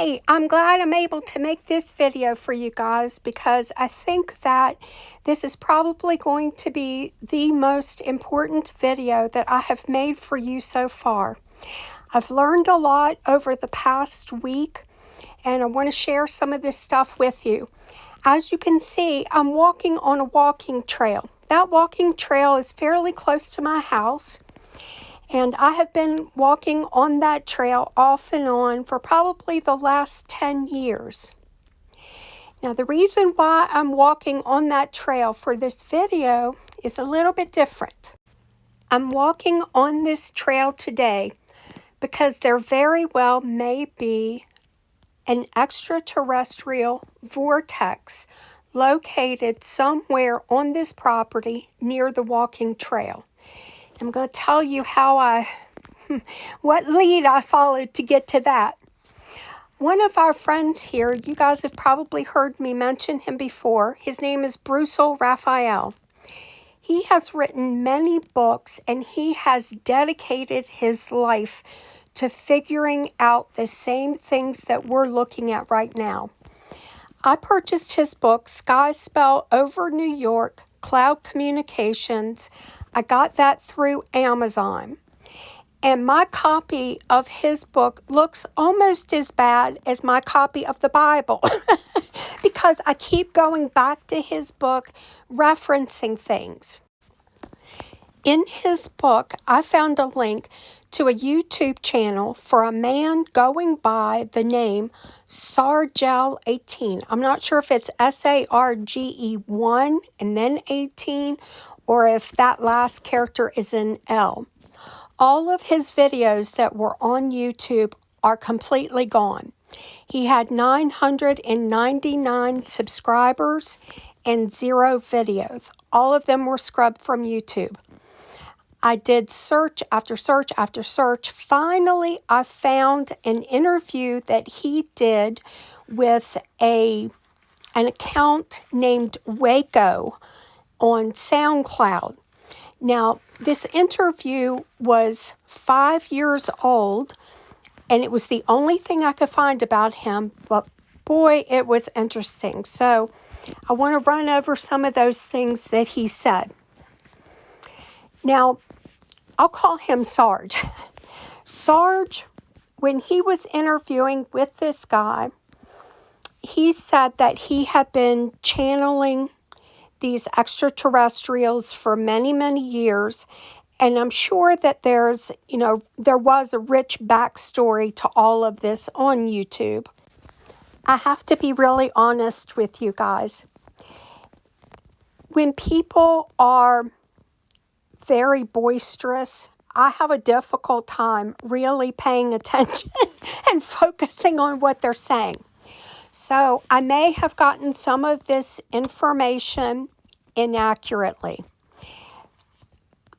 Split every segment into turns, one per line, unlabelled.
Hey, I'm glad I'm able to make this video for you guys because I think that this is probably going to be the most important video that I have made for you so far. I've learned a lot over the past week and I want to share some of this stuff with you. As you can see, I'm walking on a walking trail. That walking trail is fairly close to my house. And I have been walking on that trail off and on for probably the last 10 years. Now, the reason why I'm walking on that trail for this video is a little bit different. I'm walking on this trail today because there very well may be an extraterrestrial vortex located somewhere on this property near the walking trail. I'm going to tell you what lead I followed to get to that. One of our friends here, you guys have probably heard me mention him before. His name is Brucel, Raphael. He has written many books and he has dedicated his life to figuring out the same things that we're looking at right now. I purchased his book, Skyspell over New York, Cloud Communications. I got that through Amazon. And my copy of his book looks almost as bad as my copy of the Bible because I keep going back to his book, referencing things. In his book, I found a link to a YouTube channel for a man going by the name Sargel18. I'm not sure if it's SARGE1 and then 18 or if that last character is an L. All of his videos that were on YouTube are completely gone. He had 999 subscribers and 0 videos. All of them were scrubbed from YouTube. I did search after search after search. Finally, I found an interview that he did with an account named Waco on SoundCloud. Now, this interview was 5 years old, and it was the only thing I could find about him, but boy, it was interesting. So I want to run over some of those things that he said. Now, I'll call him Sarge. Sarge, when he was interviewing with this guy, he said that he had been channeling these extraterrestrials for many, many years. And I'm sure that there was a rich backstory to all of this on YouTube. I have to be really honest with you guys. When people are very boisterous, I have a difficult time really paying attention and focusing on what they're saying. So I may have gotten some of this information inaccurately.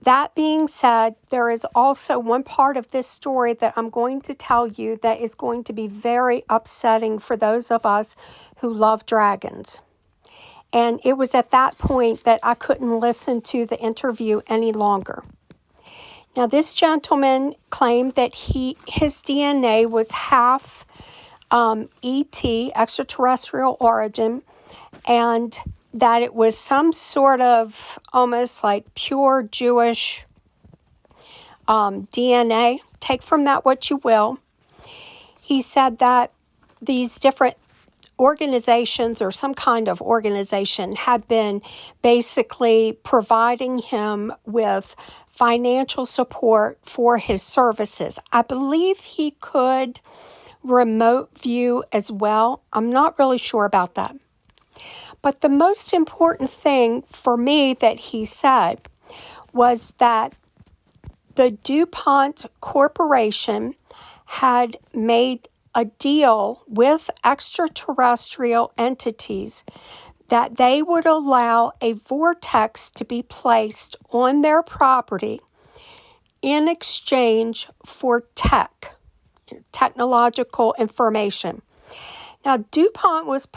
That being said, there is also one part of this story that I'm going to tell you that is going to be very upsetting for those of us who love dragons. And it was at that point that I couldn't listen to the interview any longer. Now, this gentleman claimed that his DNA was half ET, extraterrestrial origin, and that it was some sort of almost like pure Jewish DNA. Take from that what you will. He said that these different organizations or some kind of organization had been basically providing him with financial support for his services. I believe he could remote view as well. I'm not really sure about that. But the most important thing for me that he said was that the DuPont Corporation had made a deal with extraterrestrial entities that they would allow a vortex to be placed on their property in exchange for technological information. Now, DuPont was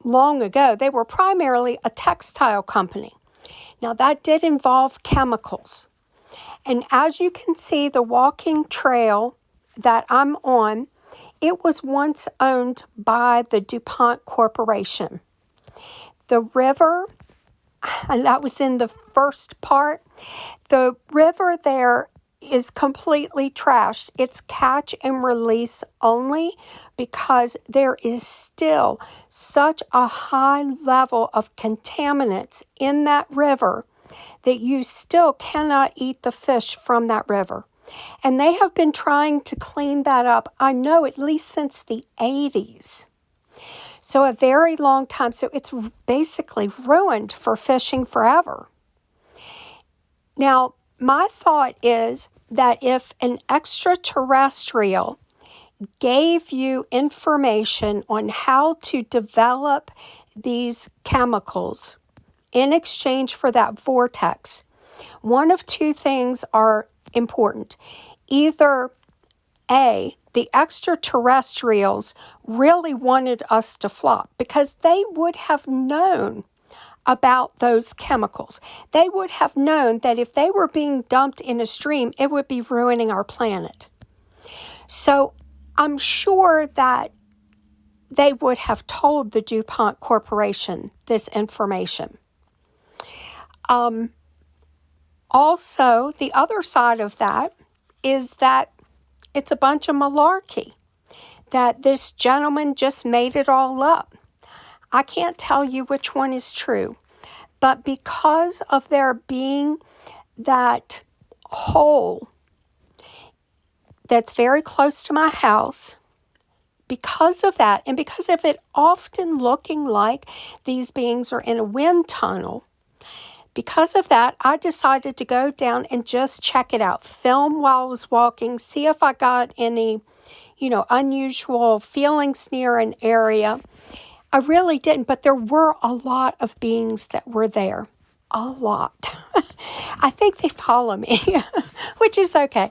long ago, they were primarily a textile company. Now, that did involve chemicals. And as you can see, the walking trail that I'm on it was once owned by the DuPont Corporation. The river, and that was in the first part, the river there is completely trashed. It's catch and release only because there is still such a high level of contaminants in that river that you still cannot eat the fish from that river. And they have been trying to clean that up, I know, at least since the 80s. So a very long time. So it's basically ruined for fishing forever. Now, my thought is that if an extraterrestrial gave you information on how to develop these chemicals in exchange for that vortex, one of two things are important. Either A, the extraterrestrials really wanted us to flop because they would have known about those chemicals. They would have known that if they were being dumped in a stream, it would be ruining our planet. So I'm sure that they would have told the DuPont Corporation this information. Also, the other side of that is that it's a bunch of malarkey, that this gentleman just made it all up. I can't tell you which one is true, but because of there being that hole that's very close to my house, because of that, and because of it often looking like these beings are in a wind tunnel, because of that, I decided to go down and just check it out, film while I was walking, see if I got any, unusual feelings near an area. I really didn't, but there were a lot of beings that were there. A lot. I think they follow me, which is okay.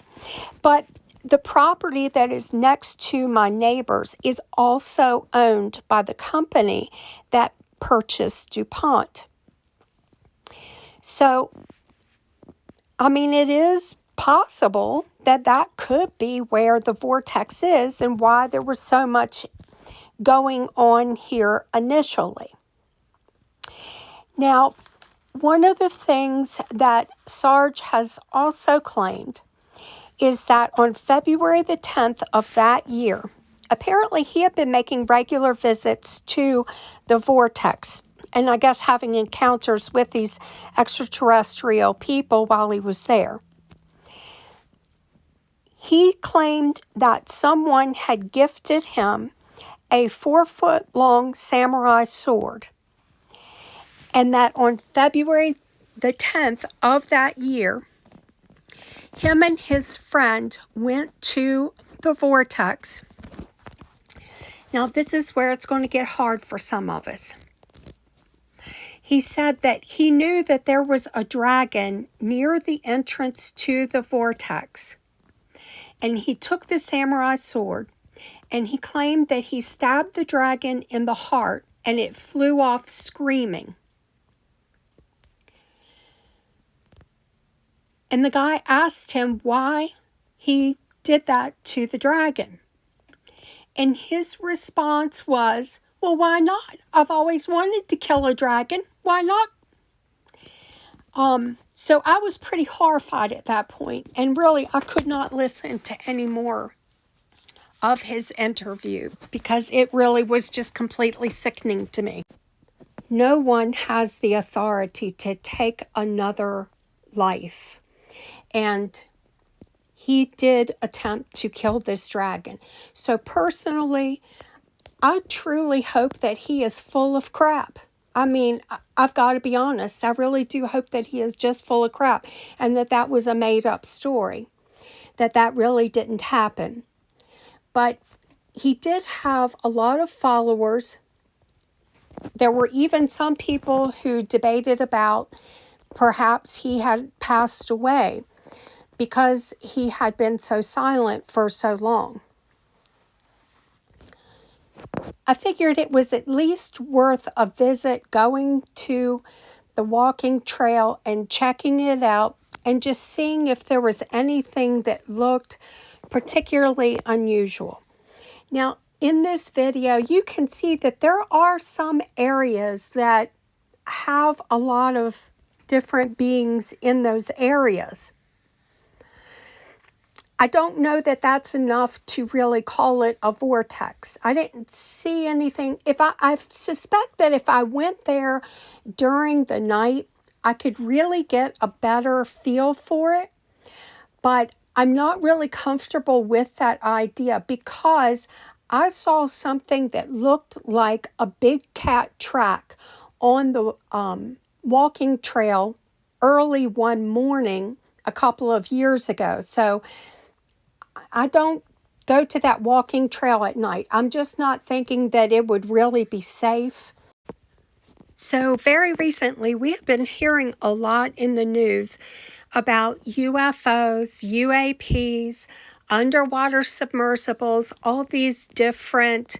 But the property that is next to my neighbors is also owned by the company that purchased DuPont. So, it is possible that that could be where the vortex is and why there was so much going on here initially. Now, one of the things that Sarge has also claimed is that on February the 10th of that year, apparently he had been making regular visits to the vortex and I guess having encounters with these extraterrestrial people while he was there. He claimed that someone had gifted him a 4-foot-long samurai sword, and that on February the 10th of that year, him and his friend went to the vortex. Now, this is where it's going to get hard for some of us. He said that he knew that there was a dragon near the entrance to the vortex, and he took the samurai sword, and he claimed that he stabbed the dragon in the heart, and it flew off screaming. And the guy asked him why he did that to the dragon. And his response was, well, why not? I've always wanted to kill a dragon. Why not? So I was pretty horrified at that point. And really, I could not listen to any more of his interview because it really was just completely sickening to me. No one has the authority to take another life. And he did attempt to kill this dragon. So personally, I truly hope that he is full of crap. I've got to be honest. I really do hope that he is just full of crap and that was a made-up story, that really didn't happen. But he did have a lot of followers. There were even some people who debated about perhaps he had passed away because he had been so silent for so long. I figured it was at least worth a visit going to the walking trail and checking it out and just seeing if there was anything that looked particularly unusual. Now, in this video, you can see that there are some areas that have a lot of different beings in those areas. I don't know that that's enough to really call it a vortex. I didn't see anything. I suspect that if I went there during the night, I could really get a better feel for it. But I'm not really comfortable with that idea because I saw something that looked like a big cat track on the walking trail early one morning a couple of years ago. So I don't go to that walking trail at night. I'm just not thinking that it would really be safe. So very recently, we have been hearing a lot in the news about UFOs, UAPs, underwater submersibles, all these different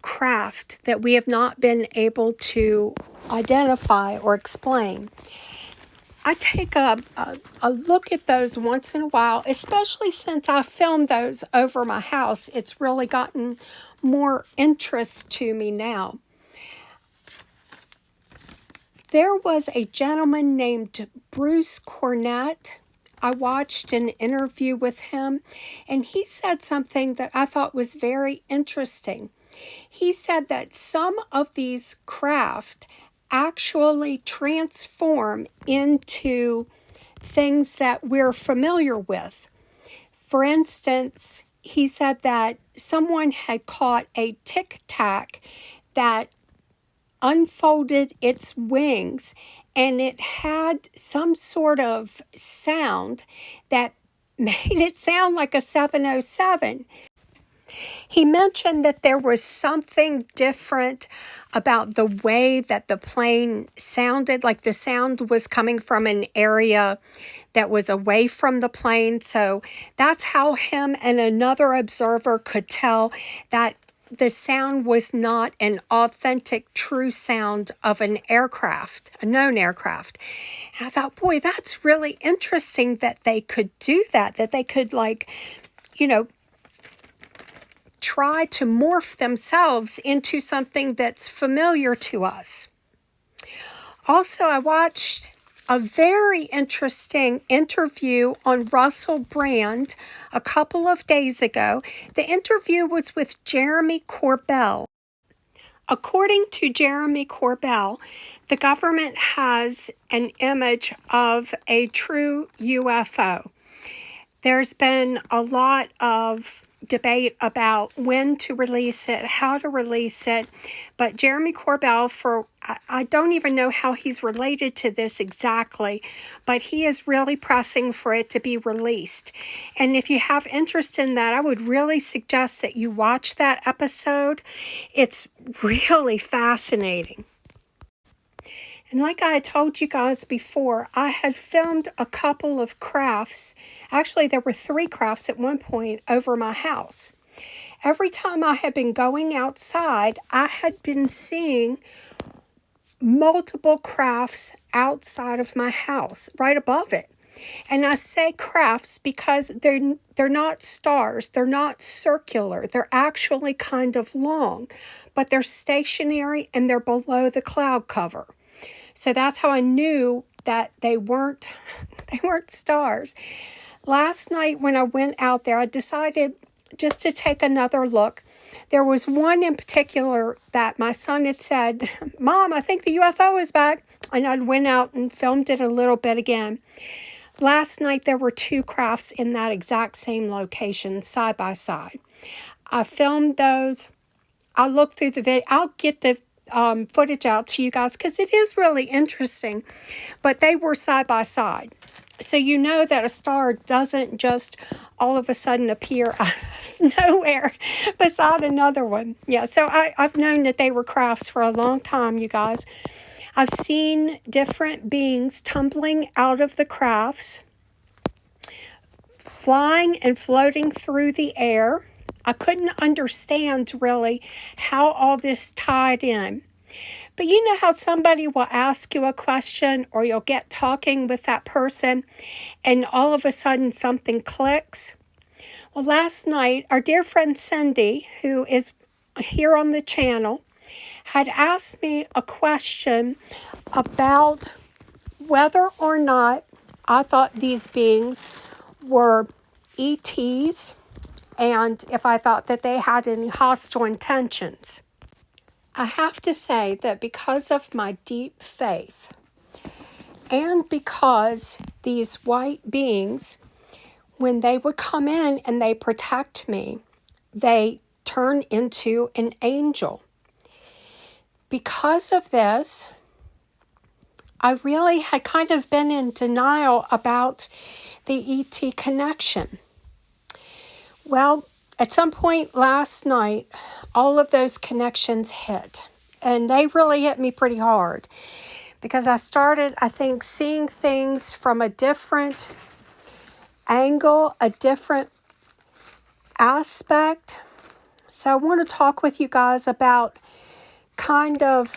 craft that we have not been able to identify or explain. I take a look at those once in a while, especially since I filmed those over my house. It's really gotten more interest to me now. There was a gentleman named Brucel. I watched an interview with him, and he said something that I thought was very interesting. He said that some of these craft actually transform into things that we're familiar with. For instance, he said that someone had caught a tic-tac that unfolded its wings, and it had some sort of sound that made it sound like a 707. He mentioned that there was something different about the way that the plane sounded, like the sound was coming from an area that was away from the plane. So that's how him and another observer could tell that the sound was not an authentic, true sound of an aircraft, a known aircraft. And I thought, boy, that's really interesting that they could do that they could, try to morph themselves into something that's familiar to us. Also, I watched a very interesting interview on Russell Brand a couple of days ago. The interview was with Jeremy Corbell. According to Jeremy Corbell, the government has an image of a true UFO. There's been a lot of debate about when to release it, how to release it, but Jeremy Corbell, I don't even know how he's related to this exactly, but he is really pressing for it to be released. And if you have interest in that, I would really suggest that you watch that episode. It's really fascinating. And like I told you guys before, I had filmed a couple of crafts. Actually, there were 3 crafts at one point over my house. Every time I had been going outside, I had been seeing multiple crafts outside of my house, right above it. And I say crafts because they're not stars, they're not circular, they're actually kind of long, but they're stationary and they're below the cloud cover. So that's how I knew that they weren't stars. Last night when I went out there, I decided just to take another look. There was one in particular that my son had said, "Mom, I think the UFO is back." And I went out and filmed it a little bit again. Last night there were 2 crafts in that exact same location, side by side. I filmed those. I'll look through the video. I'll get the footage out to you guys because it is really interesting, but they were side by side, so you know that a star doesn't just all of a sudden appear out of nowhere beside another one. Yeah, so I've known that they were crafts for a long time, you guys. I've seen different beings tumbling out of the crafts, flying and floating through the air. I couldn't understand really how all this tied in. But you know how somebody will ask you a question or you'll get talking with that person and all of a sudden something clicks? Well, last night, our dear friend Cindy, who is here on the channel, had asked me a question about whether or not I thought these beings were ETs and if I thought that they had any hostile intentions. I have to say that because of my deep faith and because these white beings, when they would come in and they protect me, they turn into an angel. Because of this, I really had kind of been in denial about the ET connection. Well, at some point last night, all of those connections hit. And they really hit me pretty hard. Because I started, I think, seeing things from a different angle, a different aspect. So I want to talk with you guys about kind of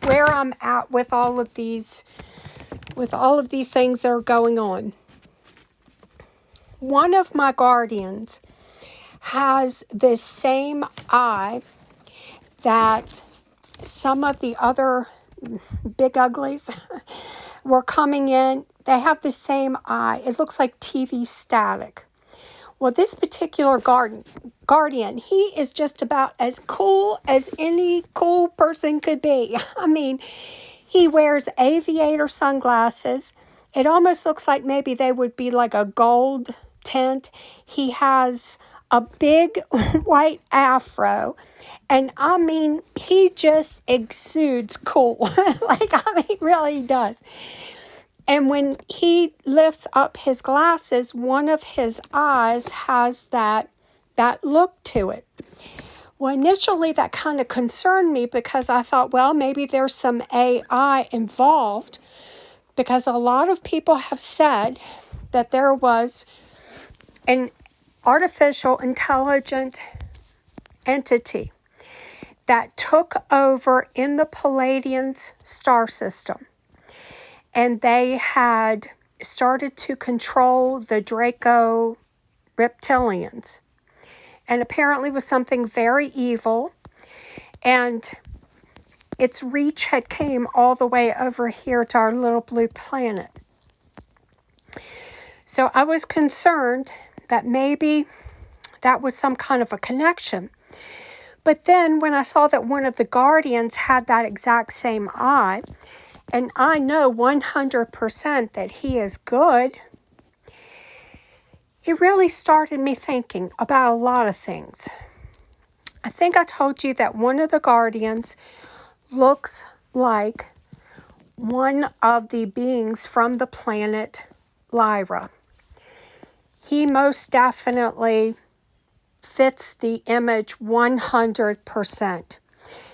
where I'm at with all of these things that are going on. One of my guardians has this same eye that some of the other big uglies were coming in. They have the same eye. It looks like TV static. Well, this particular guardian, he is just about as cool as any cool person could be. I mean, he wears aviator sunglasses. It almost looks like maybe they would be like a gold tint. He has a big white afro. And I mean, he just exudes cool. Really he does. And when he lifts up his glasses, one of his eyes has that look to it. Well, initially that kind of concerned me because I thought, well, maybe there's some AI involved, because a lot of people have said that there was an artificial intelligent entity that took over in the Palladian star system. And they had started to control the Draco reptilians. And apparently was something very evil. And its reach had came all the way over here to our little blue planet. So I was concerned that maybe that was some kind of a connection. But then when I saw that one of the guardians had that exact same eye, and I know 100% that he is good, it really started me thinking about a lot of things. I think I told you that one of the guardians looks like one of the beings from the planet Lyra. He most definitely fits the image 100%.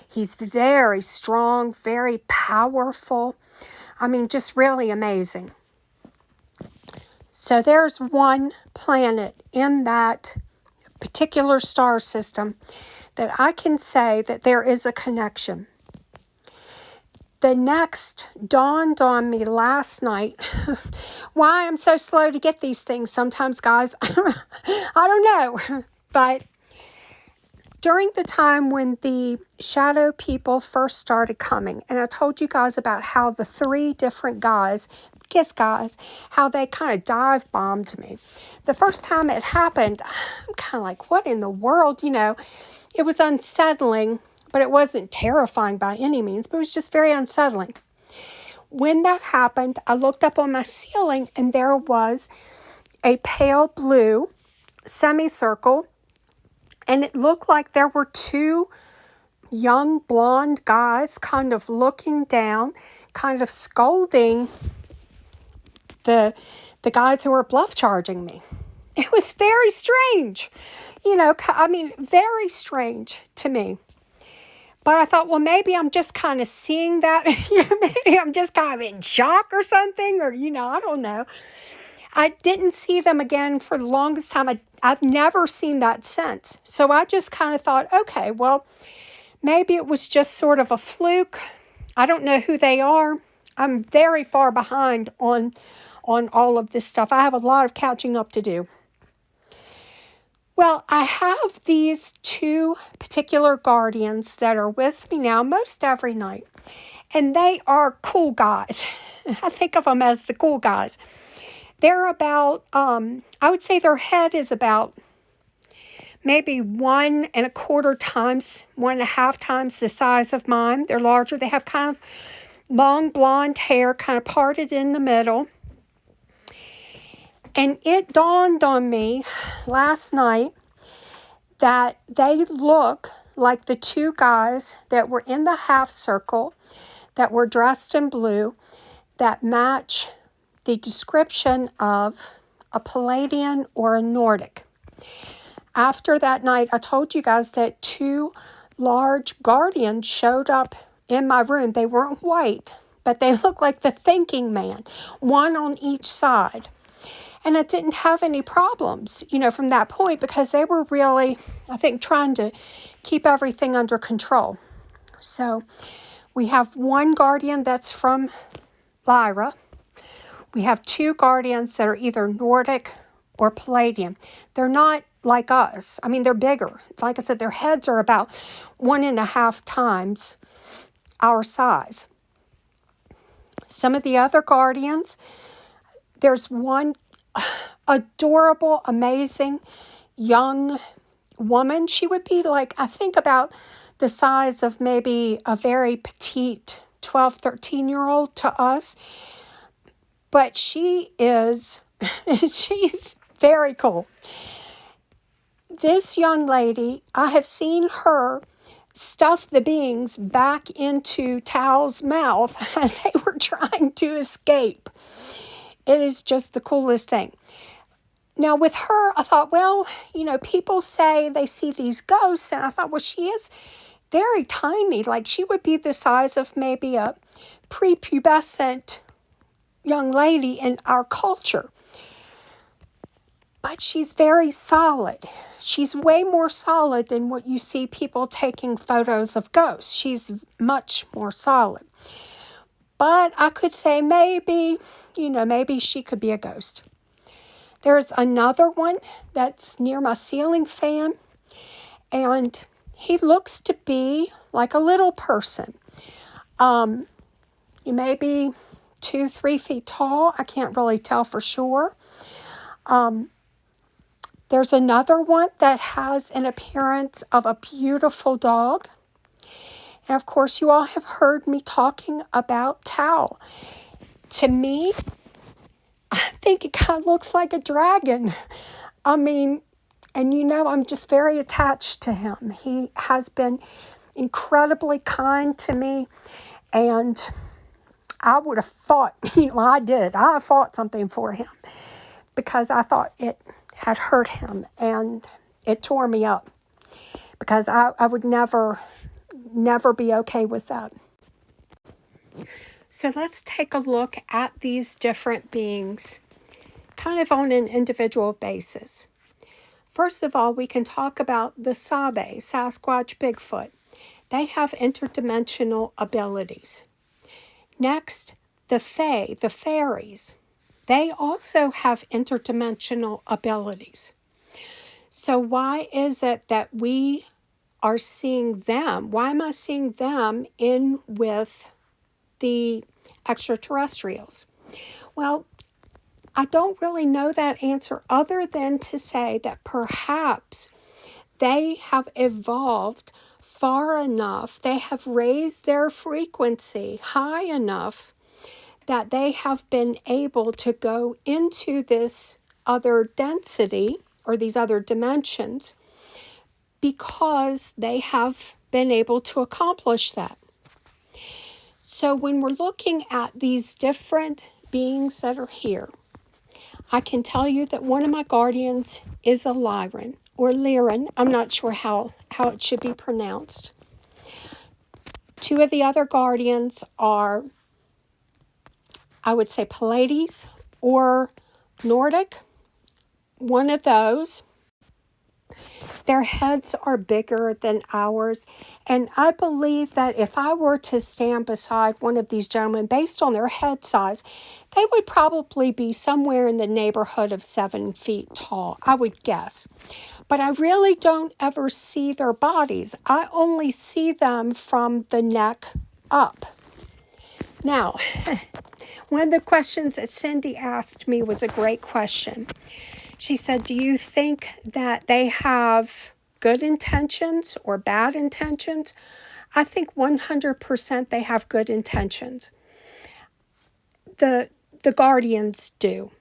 He's very strong, very powerful. I mean, just really amazing. So there's one planet in that particular star system that I can say that there is a connection. The next dawned on me last night. Why I'm so slow to get these things sometimes, guys, I don't know. But during the time when the shadow people first started coming, and I told you guys about how the 3 different guys, how they kind of dive bombed me. The first time it happened, I'm kind of like, what in the world? You know, it was unsettling, but it wasn't terrifying by any means, but it was just very unsettling. When that happened, I looked up on my ceiling and there was a pale blue semicircle. And it looked like there were 2 young blonde guys kind of looking down, kind of scolding the guys who were bluff charging me. It was very strange. Very strange to me. But I thought, well, maybe I'm just kind of seeing that. Maybe I'm just kind of in shock or something. Or, I don't know. I didn't see them again for the longest time. I've never seen that since. So I just kind of thought, okay, well, maybe it was just sort of a fluke. I don't know who they are. I'm very far behind on all of this stuff. I have a lot of catching up to do. Well, I have these two particular guardians that are with me now most every night, and they are cool guys. I think of them as the cool guys. They're about, I would say their head is about maybe 1.25 times, 1.5 times the size of mine. They're larger. They have kind of long blonde hair, kind of parted in the middle. And it dawned on me last night that they look like the two guys that were in the half circle, that were dressed in blue, that match the description of a Palladian or a Nordic. After that night, I told you guys that two large guardians showed up in my room. They weren't white, but they looked like the thinking man, one on each side. And I didn't have any problems, from that point, because they were really, I think, trying to keep everything under control. So we have one guardian that's from Lyra. We have two guardians that are either Nordic or Palladian. They're not like us. I mean, they're bigger. Like I said, their heads are about 1.5 times our size. Some of the other guardians, there's one adorable, amazing young woman. She would be like, I think about the size of maybe a very petite 12, 13-year-old to us. But she is, she's very cool. This young lady, I have seen her stuff the beings back into Tao's mouth as they were trying to escape. It is just the coolest thing. Now with her, I thought, well, people say they see these ghosts, and I thought, well, she is very tiny. Like she would be the size of maybe a prepubescent young lady in our culture. But she's very solid. She's way more solid than what you see people taking photos of ghosts. She's much more solid. But I could say maybe she could be a ghost. There's another one that's near my ceiling fan, and he looks to be like a little person. Maybe 2-3 feet tall. I can't really tell for sure. There's another one that has an appearance of a beautiful dog. And of course, you all have heard me talking about Tao. To me, I think it kind of looks like a dragon. I mean, and I'm just very attached to him. He has been incredibly kind to me, and I would have fought, I did. I fought something for him because I thought it had hurt him, and it tore me up because I would never be okay with that. So let's take a look at these different beings kind of on an individual basis. First of all, we can talk about the Sabe, Sasquatch, Bigfoot. They have interdimensional abilities. Next, the Fae, the fairies. They also have interdimensional abilities. So why is it that we are seeing them? Why am I seeing them in with the extraterrestrials? Well, I don't really know that answer other than to say that perhaps they have evolved far enough, they have raised their frequency high enough that they have been able to go into this other density or these other dimensions because they have been able to accomplish that. So when we're looking at these different beings that are here, I can tell you that one of my guardians is a Lyran or Lyran. I'm not sure how it should be pronounced. Two of the other guardians are, I would say, Pallades or Nordic. One of those. Their heads are bigger than ours. And I believe that if I were to stand beside one of these gentlemen, based on their head size, they would probably be somewhere in the neighborhood of 7 feet tall, I would guess. But I really don't ever see their bodies. I only see them from the neck up. Now, one of the questions that Cindy asked me was a great question. She said, do you think that they have good intentions or bad intentions? I think 100% they have good intentions. The guardians do.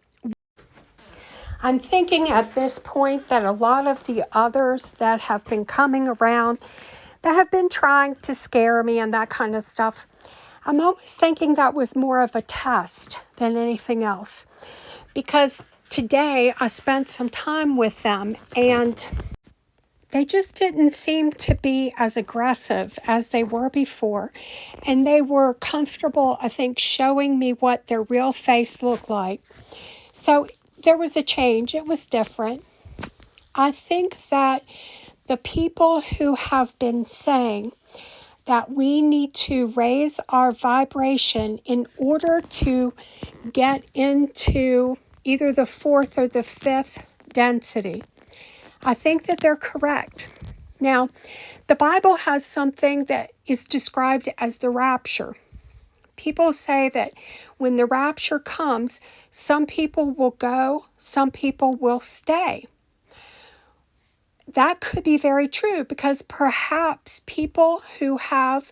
I'm thinking at this point that a lot of the others that have been coming around, that have been trying to scare me and that kind of stuff, I'm always thinking that was more of a test than anything else. Because today I spent some time with them and they just didn't seem to be as aggressive as they were before. And they were comfortable, I think, showing me what their real face looked like. So there was a change. It was different. I think that the people who have been saying that we need to raise our vibration in order to get into either the 4th or the 5th density. I think that they're correct. Now, the Bible has something that is described as the rapture. People say that when the rapture comes, some people will go, some people will stay. That could be very true because perhaps people who have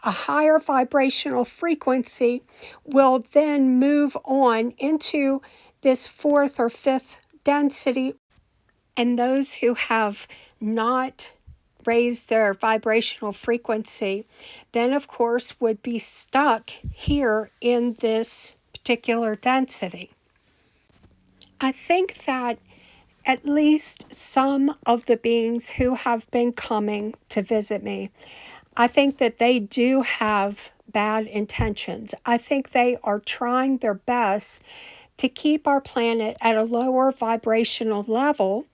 a higher vibrational frequency will then move on into this 4th or 5th density, and those who have not raised their vibrational frequency then of course would be stuck here in this particular density. I think that at least some of the beings who have been coming to visit me, I think that they do have bad intentions. I think they are trying their best to keep our planet at a lower vibrational level,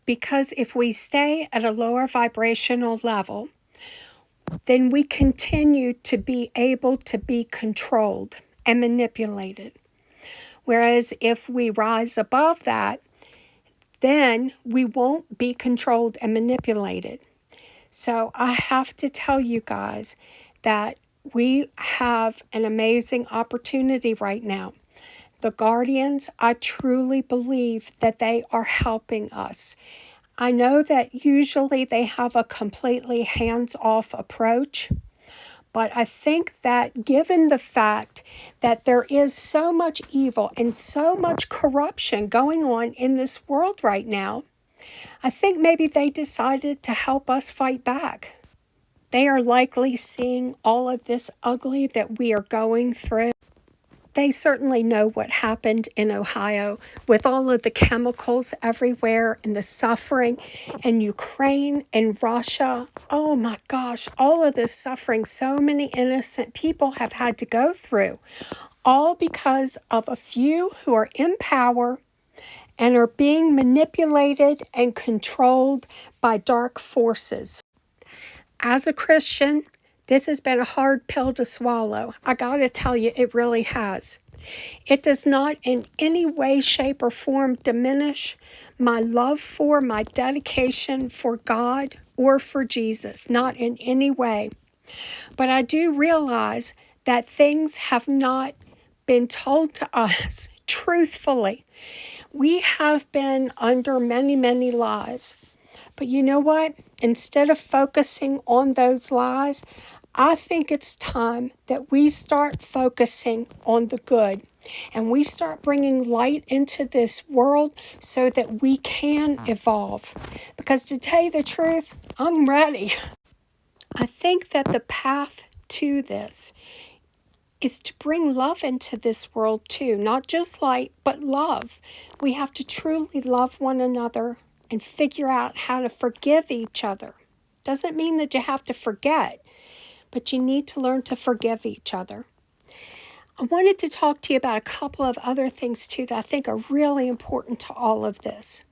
because if we stay at a lower vibrational level, then we continue to be able to be controlled and manipulated. Whereas if we rise above that, then we won't be controlled and manipulated. So I have to tell you guys that we have an amazing opportunity right now. The guardians, I truly believe that they are helping us. I know that usually they have a completely hands-off approach, but I think that given the fact that there is so much evil and so much corruption going on in this world right now, I think maybe they decided to help us fight back. They are likely seeing all of this ugly that we are going through. They certainly know what happened in Ohio with all of the chemicals everywhere and the suffering in Ukraine and Russia. Oh my gosh, all of this suffering so many innocent people have had to go through, all because of a few who are in power and are being manipulated and controlled by dark forces. As a Christian, this has been a hard pill to swallow. I gotta tell you, it really has. It does not in any way, shape, or form diminish my love for, my dedication for God or for Jesus. Not in any way. But I do realize that things have not been told to us truthfully. We have been under many, many lies. But you know what? Instead of focusing on those lies, I think it's time that we start focusing on the good and we start bringing light into this world so that we can evolve. Because to tell you the truth, I'm ready. I think that the path to this is to bring love into this world too. Not just light, but love. We have to truly love one another and figure out how to forgive each other. Doesn't mean that you have to forget, but you need to learn to forgive each other. I wanted to talk to you about a couple of other things too that I think are really important to all of this.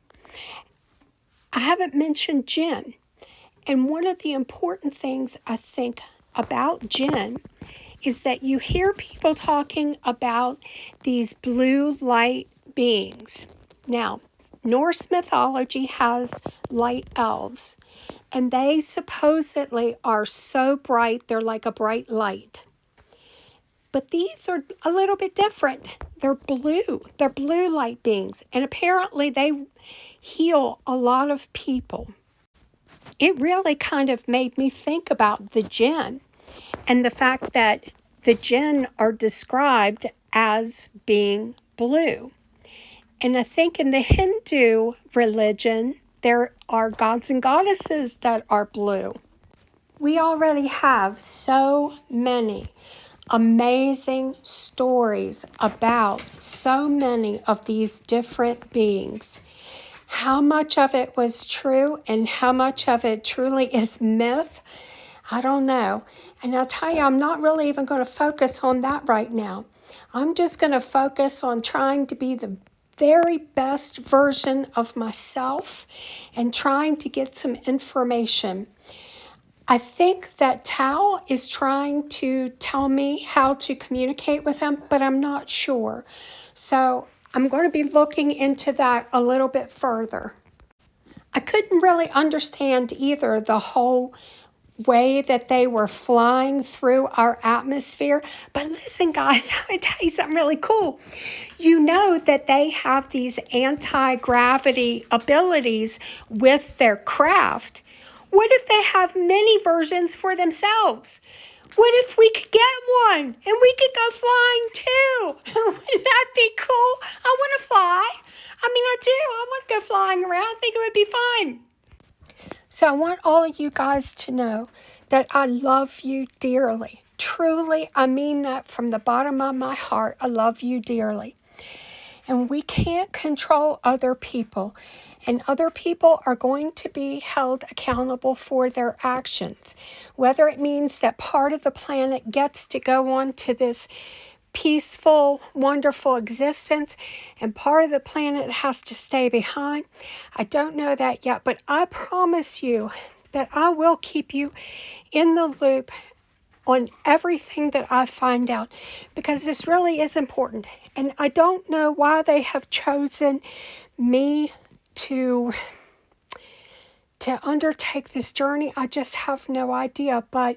I haven't mentioned jinn. And one of the important things I think about jinn is that you hear people talking about these blue light beings. Now, Norse mythology has light elves, and they supposedly are so bright, they're like a bright light. But these are a little bit different. They're blue. They're blue light beings, and apparently they heal a lot of people. It really kind of made me think about the jinn and the fact that the jinn are described as being blue. And I think in the Hindu religion, there are gods and goddesses that are blue. We already have so many amazing stories about so many of these different beings. How much of it was true and how much of it truly is myth, I don't know. And I'll tell you, I'm not really even going to focus on that right now. I'm just going to focus on trying to be the very best version of myself and trying to get some information. I think that Tao is trying to tell me how to communicate with him, but I'm not sure. So I'm going to be looking into that a little bit further. I couldn't really understand either the whole way that they were flying through our atmosphere. But listen, guys, I'm going to tell you something really cool. You know that they have these anti-gravity abilities with their craft. What if they have many versions for themselves? What if we could get one and we could go flying too? Wouldn't that be cool? I want to fly. I do. I want to go flying around. I think it would be fun. So I want all of you guys to know that I love you dearly. Truly, I mean that from the bottom of my heart. I love you dearly. And we can't control other people. And other people are going to be held accountable for their actions. Whether it means that part of the planet gets to go on to this peaceful, wonderful existence, and part of the planet has to stay behind. I don't know that yet, but I promise you that I will keep you in the loop on everything that I find out, because this really is important. And I don't know why they have chosen me to undertake this journey. I just have no idea, but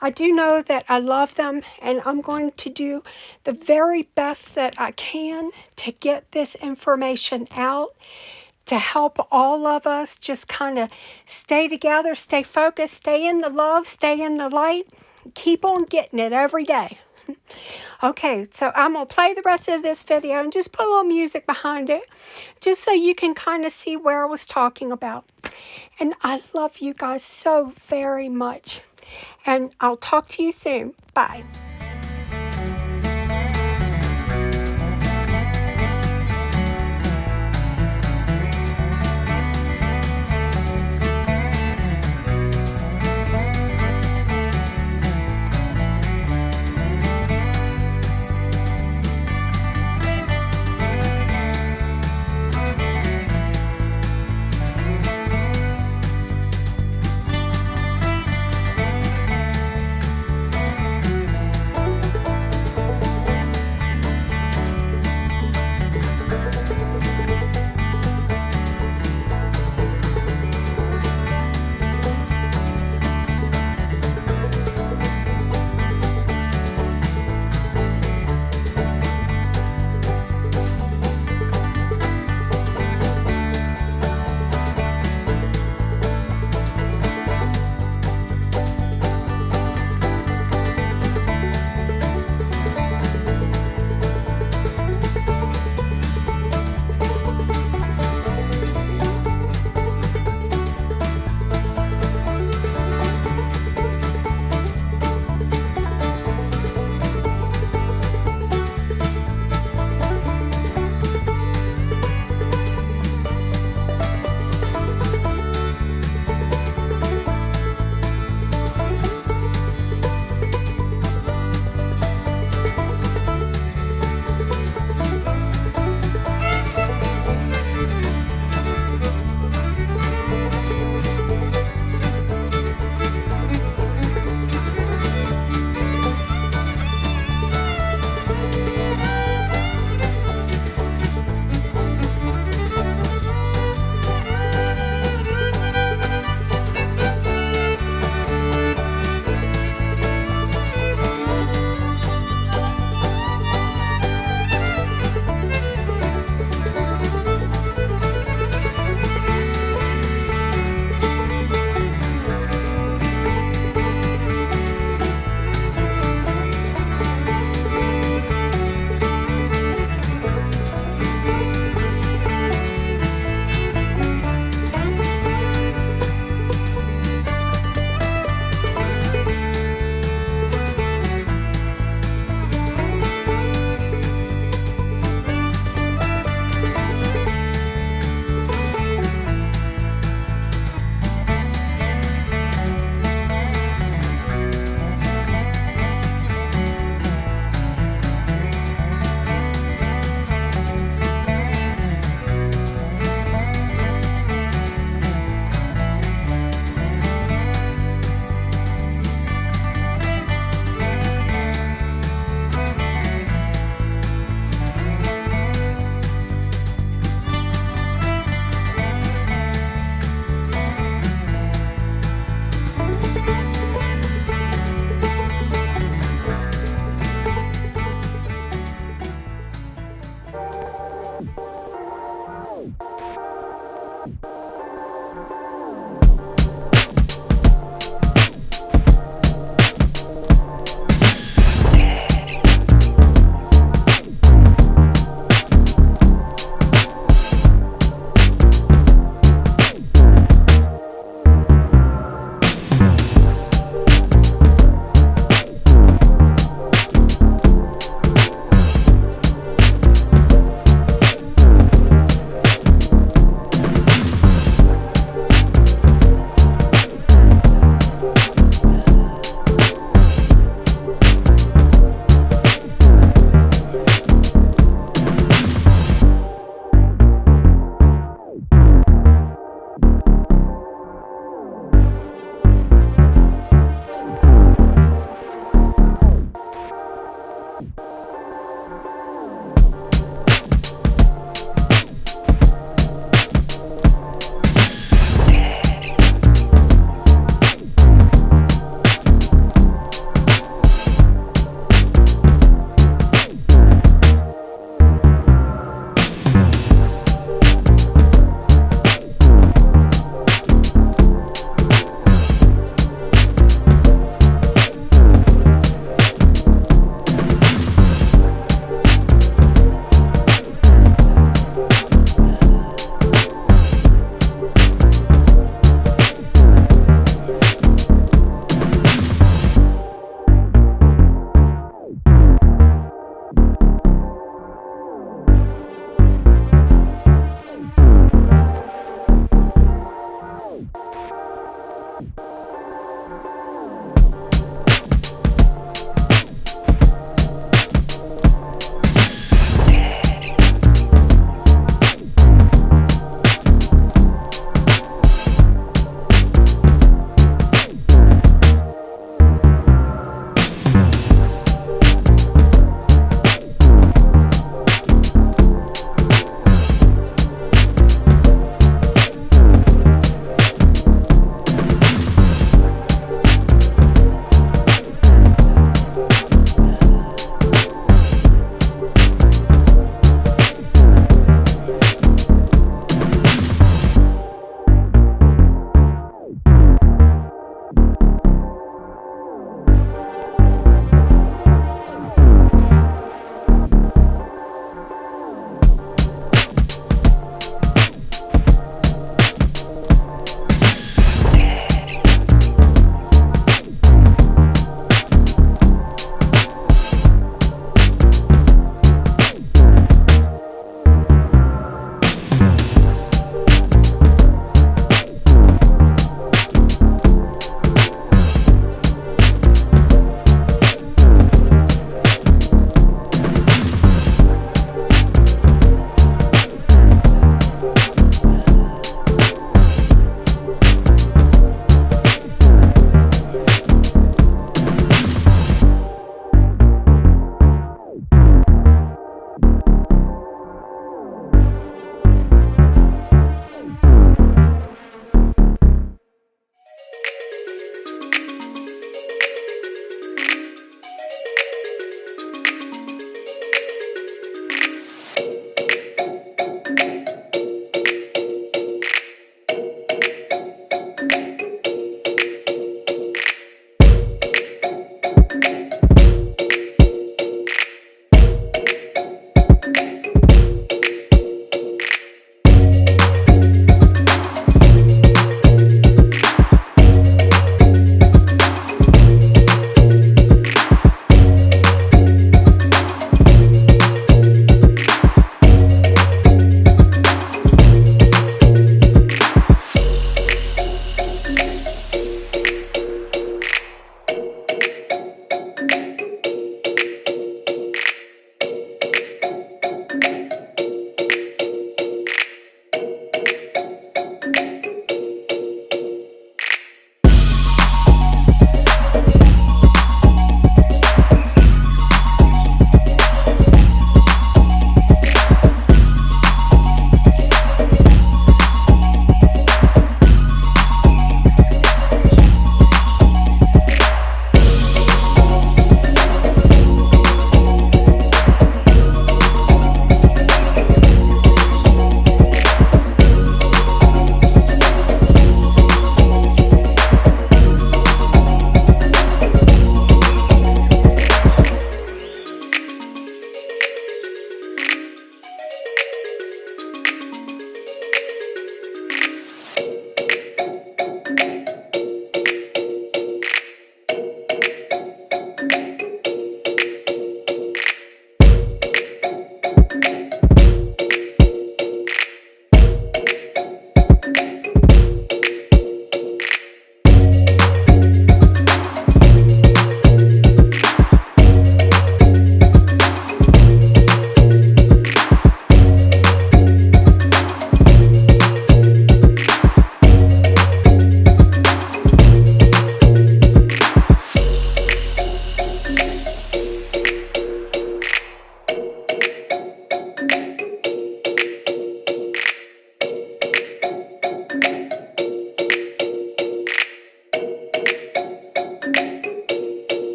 I do know that I love them, and I'm going to do the very best that I can to get this information out, to help all of us just kind of stay together, stay focused, stay in the love, stay in the light, keep on getting it every day. Okay, so I'm going to play the rest of this video and just put a little music behind it, just so you can kind of see where I was talking about. And I love you guys so very much. And I'll talk to you soon. Bye.